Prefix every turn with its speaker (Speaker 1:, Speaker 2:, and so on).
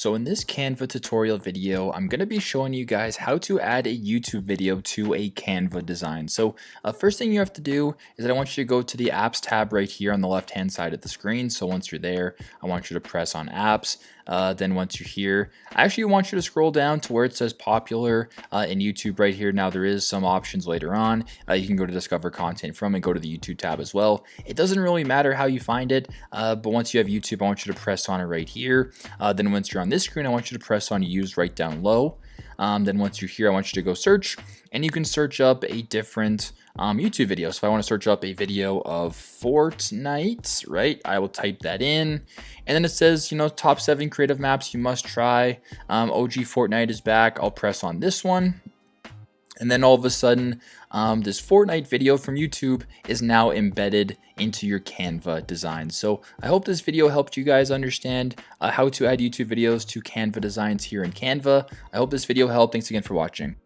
Speaker 1: So in this Canva tutorial video, I'm going to be showing you guys how to add a YouTube video to a Canva design. So first thing you have to do is that I want you to go to the apps tab right here on the left hand side of the screen. So once you're there, I want you to press on apps. Then once you're here, I actually want you to scroll down to where it says popular in YouTube right here. Now there is some options later on. You can go to discover content from and go to the YouTube tab as well. It doesn't really matter how you find it, but once you have YouTube, I want you to press on it right here. Then once you're on this screen, I want you to press on use right down low. Then once you're here, I want you to go search, and you can search up a different YouTube video. So if I want to search up a video of Fortnite, right, I will type that in, and then it says, top 7 creative maps you must try. OG Fortnite is back. I'll press on this one. And then all of a sudden, this Fortnite video from YouTube is now embedded into your Canva design. So I hope this video helped you guys understand how to add YouTube videos to Canva designs here in Canva. I hope this video helped. Thanks again for watching.